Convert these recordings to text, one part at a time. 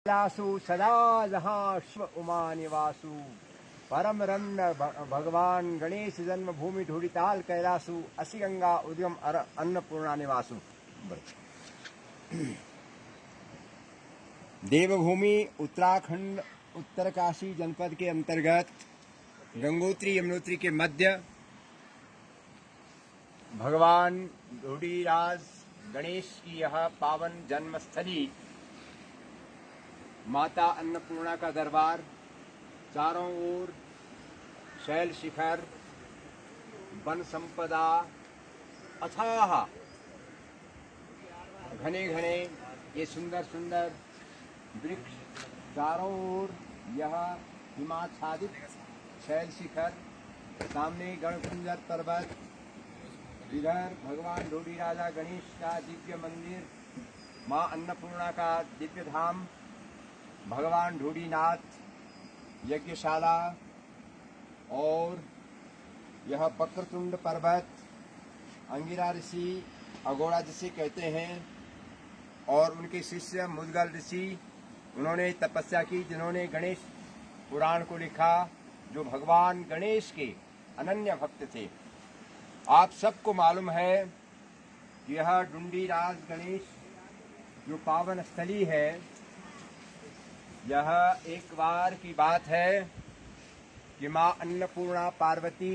लासु सदा जहाँ शिव उमा निवासु परम रन्न भगवान गणेश जन्म भूमि ढूढ़िताल कैलासु असी गंगा उद्यम अन्नपूर्णा निवासु। देवभूमि उत्तराखंड उत्तरकाशी जनपद के अंतर्गत गंगोत्री यमुनोत्री के मध्य भगवान ढूढ़ीराज गणेश की यह पावन जन्मस्थली माता अन्नपूर्णा का दरबार, चारों ओर शैल शिखर, वन संपदा, अथाह घने घने ये सुंदर सुंदर वृक्ष, चारों ओर यह हिमाच्छादित शैल शिखर, सामने गणकुंजर पर्वत, इधर भगवान ढूढ़ीराजा गणेश का दिव्य मंदिर, माँ अन्नपूर्णा का दिव्य धाम, भगवान ढूढ़ीनाथ यज्ञशाला और यह वक्रतुंड पर्वत, अंगिरा ऋषि अघोड़ा जिसे कहते हैं, और उनके शिष्य मुद्गल ऋषि, उन्होंने तपस्या की, जिन्होंने गणेश पुराण को लिखा, जो भगवान गणेश के अनन्य भक्त थे। आप सबको मालूम है कि यह ढूढ़ीराज गणेश जो पावन स्थली है, यह एक बार की बात है कि माँ अन्नपूर्णा पार्वती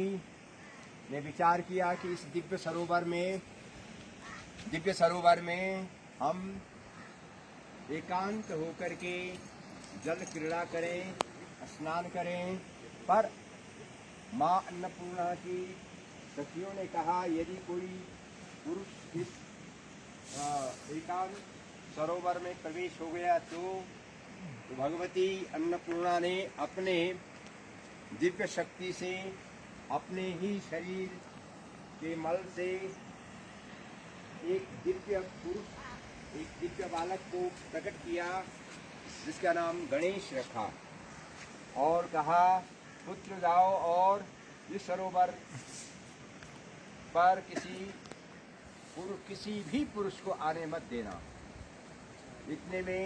ने विचार किया कि इस दिव्य सरोवर में हम एकांत होकर के जल क्रीड़ा करें, स्नान करें। पर माँ अन्नपूर्णा की सखियों ने कहा, यदि कोई पुरुष इस एकांत सरोवर में प्रवेश हो गया तो भगवती अन्नपूर्णा ने अपने दिव्य शक्ति से, अपने ही शरीर के मल से एक दिव्य पुरुष, एक दिव्य बालक को प्रकट किया, जिसका नाम गणेश रखा, और कहा, पुत्र जाओ और इस सरोवर पर किसी भी पुरुष को आने मत देना। इतने में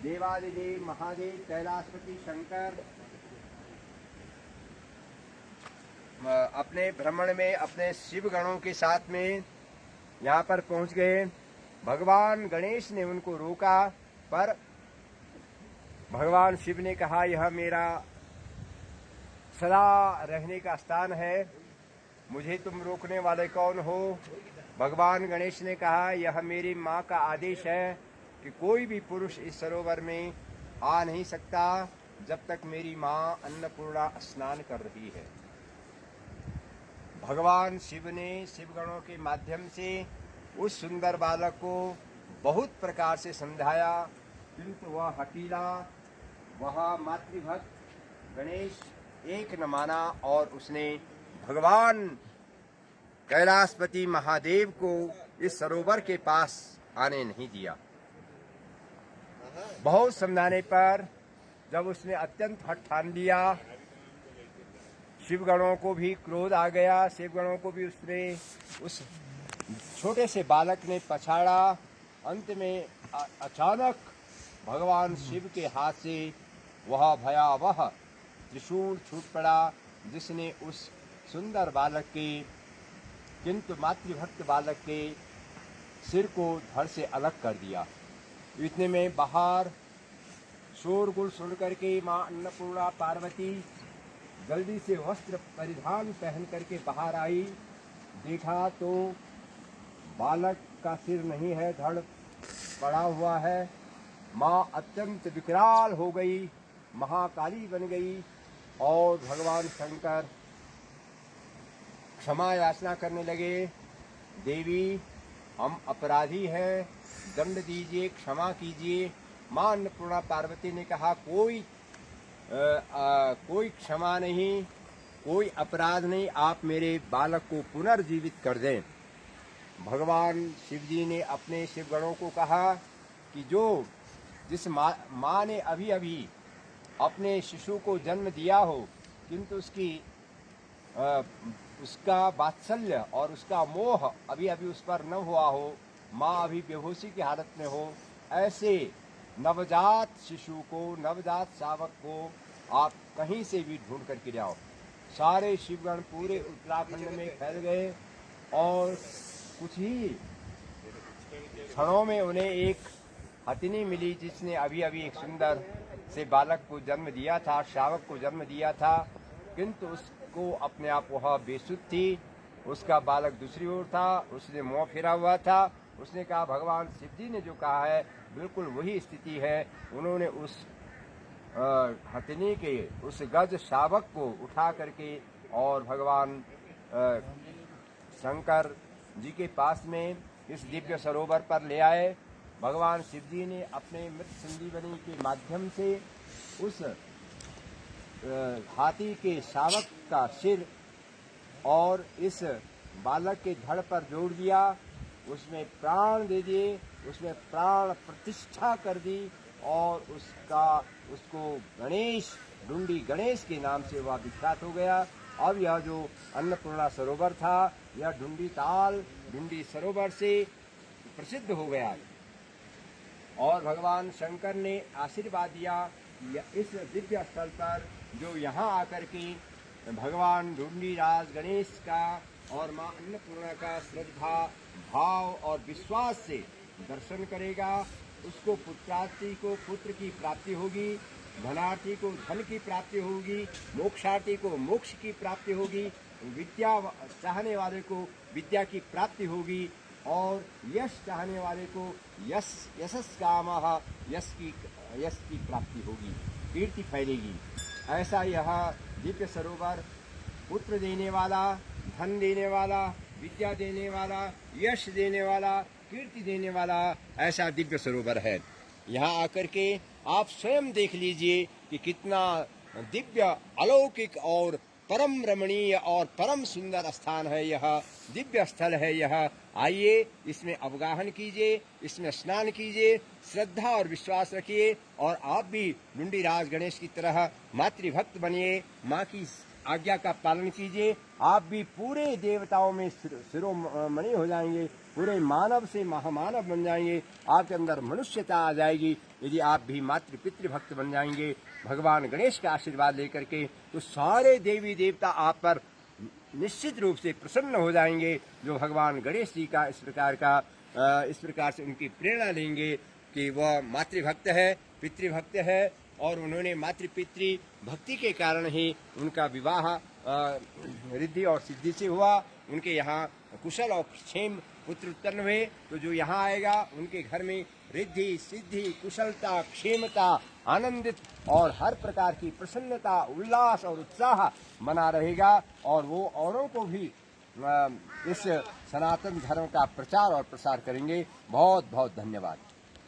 देवादिदेव महादेव कैलाशपति शंकर अपने भ्रमण में अपने शिव गणों के साथ में यहाँ पर पहुँच गए। भगवान गणेश ने उनको रोका, पर भगवान शिव ने कहा, यह मेरा सदा रहने का स्थान है, मुझे तुम रोकने वाले कौन हो। भगवान गणेश ने कहा, यह मेरी माँ का आदेश है कि कोई भी पुरुष इस सरोवर में आ नहीं सकता जब तक मेरी माँ अन्नपूर्णा स्नान कर रही है। भगवान शिव ने शिवगणों के माध्यम से उस सुंदर बालक को बहुत प्रकार से समझाया, किंतु वह हठीला, वह मातृभक्त गणेश एक न माना, और उसने भगवान कैलाशपति महादेव को इस सरोवर के पास आने नहीं दिया। बहुत समझाने पर जब उसने अत्यंत हठ ठान लिया, शिवगणों को भी क्रोध आ गया, शिवगणों को भी उसने उस छोटे से बालक ने पछाड़ा। अंत में अचानक भगवान शिव के हाथ से वह भयावह त्रिशूल छूट पड़ा, जिसने उस सुंदर बालक के, किंतु मातृभक्त बालक के सिर को धड़ से अलग कर दिया। इतने में बाहर शोरगुल सुन करके माँ अन्नपूर्णा पार्वती जल्दी से वस्त्र परिधान पहन करके बाहर आई। देखा तो बालक का सिर नहीं है, धड़ पड़ा हुआ है। माँ अत्यंत विकराल हो गई, महाकाली बन गई, और भगवान शंकर क्षमा याचना करने लगे, देवी हम अपराधी हैं, दंड दीजिए, क्षमा कीजिए। माँ अन्नपूर्णा पार्वती ने कहा, कोई क्षमा नहीं, कोई अपराध नहीं, आप मेरे बालक को पुनर्जीवित कर दें। भगवान शिवजी ने अपने शिवगणों को कहा कि जिस माँ ने अभी अभी अपने शिशु को जन्म दिया हो, किंतु उसका वात्सल्य और उसका मोह अभी अभी उस पर न हुआ हो, माँ अभी बेहोशी की हालत में हो, ऐसे नवजात शिशु को, नवजात शावक को आप कहीं से भी ढूंढ करके लाओ। सारे शिवगण पूरे उत्तराखंड में फैल गए और कुछ ही क्षणों में उन्हें एक हथिनी मिली जिसने अभी अभी एक सुंदर से बालक को जन्म दिया था, शावक को जन्म दिया था, किंतु उसको अपने आप वह बेसुध थी। उसका बालक दूसरी ओर था, उसने मुंह फेरा हुआ था। उसने कहा भगवान शिव जी ने जो कहा है बिल्कुल वही स्थिति है। उन्होंने उस हथिनी के उस गज शावक को उठा करके और भगवान शंकर जी के पास में इस दिव्य सरोवर पर ले आए। भगवान शिव जी ने अपने मृत संजीवनी के माध्यम से उस हाथी के शावक का सिर और इस बालक के धड़ पर जोड़ दिया, उसमें प्राण दे दिए, उसमें प्राण प्रतिष्ठा कर दी और उसको गणेश, डुंडी गणेश के नाम से वह विख्यात हो गया। अब यह जो अन्नपूर्णा सरोवर था यह डुंडी ताल, डुंडी सरोवर से प्रसिद्ध हो गया। और भगवान शंकर ने आशीर्वाद दिया इस दिव्य स्थल पर जो यहाँ आकर के भगवान डुंडीराज गणेश का और माँ अन्नपूर्णा का श्रद्धा, भाव और विश्वास से दर्शन करेगा, उसको पुत्रार्थी को पुत्र की प्राप्ति होगी, धनार्थी को धन की प्राप्ति होगी, मोक्षार्थी को मोक्ष की प्राप्ति होगी, विद्या चाहने वाले को विद्या की प्राप्ति होगी और यश चाहने वाले को यशस कामः यश की प्राप्ति होगी, कीर्ति फैलेगी। ऐसा यह दिव्य सरोवर पुत्र देने वाला, धन देने वाला, विद्या देने वाला, यश देने वाला, कीर्ति देने वाला ऐसा दिव्य सरोवर है। यहाँ आकर के आप स्वयं देख लीजिए कि कितना दिव्य, अलौकिक और परम रमणीय और परम सुंदर स्थान है यह, दिव्य स्थल है यह। आइए इसमें अवगाहन कीजिए, इसमें स्नान कीजिए, श्रद्धा और विश्वास रखिए और आप भी डुंडीराज गणेश की तरह मातृभक्त बनिए, माँ की आज्ञा का पालन कीजिए। आप भी पूरे देवताओं में शिरोमणि हो जाएंगे, पूरे मानव से महामानव बन जाएंगे, आपके अंदर मनुष्यता आ जाएगी। यदि आप भी मातृ पितृ भक्त बन जाएंगे भगवान गणेश का आशीर्वाद लेकर के, तो सारे देवी देवता आप पर निश्चित रूप से प्रसन्न हो जाएंगे। जो भगवान गणेश जी का इस प्रकार से उनकी प्रेरणा लेंगे कि वह मातृभक्त है, पितृभक्त है और उन्होंने मातृ पितृ भक्ति के कारण ही उनका विवाह रिद्धि और सिद्धि से हुआ। उनके यहाँ कुशल और क्षेम पुत्र उत्पन्न हुए। तो जो यहाँ आएगा उनके घर में रिद्धि सिद्धि, कुशलता, क्षेमता, आनंदित और हर प्रकार की प्रसन्नता, उल्लास और उत्साह बना रहेगा और वो औरों को भी इस सनातन धर्म का प्रचार और प्रसार करेंगे। बहुत बहुत धन्यवाद।